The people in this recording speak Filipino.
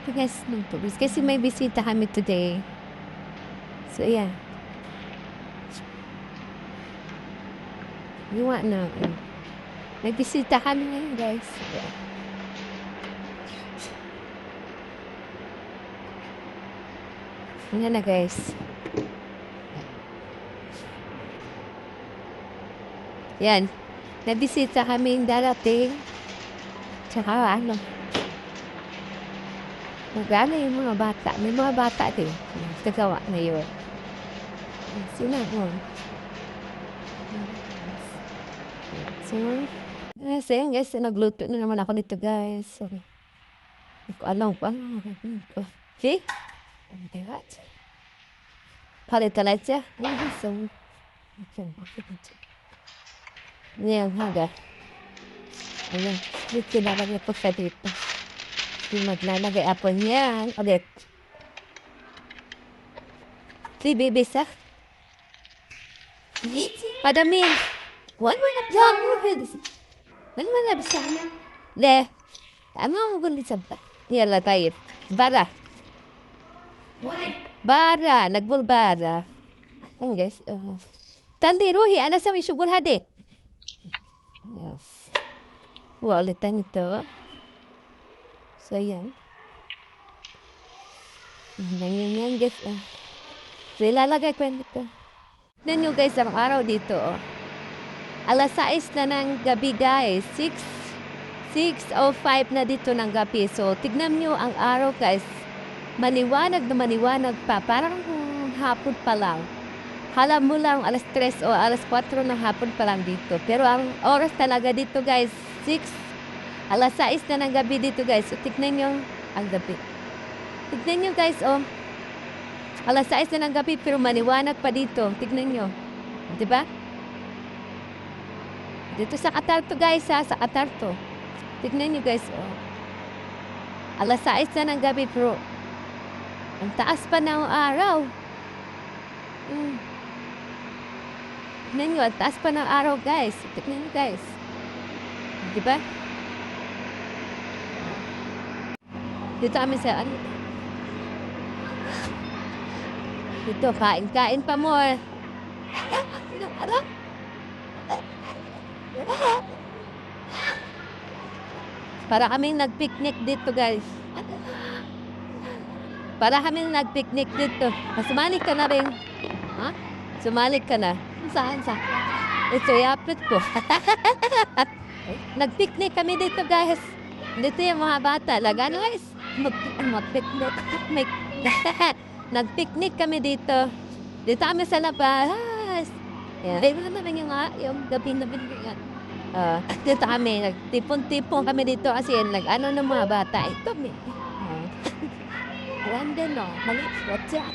Guys, ng tubig. Kasi may bisita kami today. So, yeah. Iwa na. May bisita kami ngayon, guys. Yeah. Yan na, guys. Yan. Nabisita kaming darating. Tsaka ano. Magana yung mga bata. May mga bata din. Nagawa na yun. Sila mo. So, ayun guys, nagluto na naman ako nito guys. So, hindi ko alam pa. See? Diba? Palitan siya. So, yan, haga. Ayan, dito na lang po siya dito. Maglalagay ako niyan. Ulit. Si baby sa. Padami. One more na lang. One more na bisa na. Le. Ano mo gulit sa ba? Yala tayo. Bara. Bara. Nagbulbara. Ayan guys. Tandi Ruhi. Ano sa may sugul hadi? Yes. Ulitan ito. So, ayan. Yan guys. So, ilalagay ko yan dito. Tignan nyo guys, ang araw dito. Alas 6 na ng gabi guys. 6:05 na dito ng gabi. So, tignan nyo ang araw guys. Maliwanag na maliwanag pa. Parang hapon pa lang. Hala mo lang alas 3 o alas 4 ng hapon pa lang dito. Pero ang oras talaga dito guys, alas 6 na ng gabi dito guys. So, tignan nyo ang gabi. Tignan nyo guys, alas 6 na ng gabi pero maliwanag pa dito. Tignan nyo. Diba? Dito sa Qatar to guys ha, sa Qatar to. Tignan nyo guys, alas 6 na ng gabi pero ang taas pa ng araw. Tignan nyo, ang taas pa ng araw guys. Tignan nyo guys. Diba? Dito kami sa ano. Dito, kain-kain pa mo. Para kaming nag-picnic dito, guys. Para kaming nag-picnic dito. Sumalik ka na rin. Ha? Sumalik ka na. Saan? Ito, yapit ko. Nag-picnic kami dito, guys. Dito yung mga bata. Lagano, guys. Mag-picnic. Nag-picnic kami dito. Dito kami sa labas. Yan. Ay, wala naman yung gabi na binigyan. Dito kami, nagtipon-tipon kami dito kasi nag-ano ng mga bata. Ito, may. Alam din, no? Mali, what's up?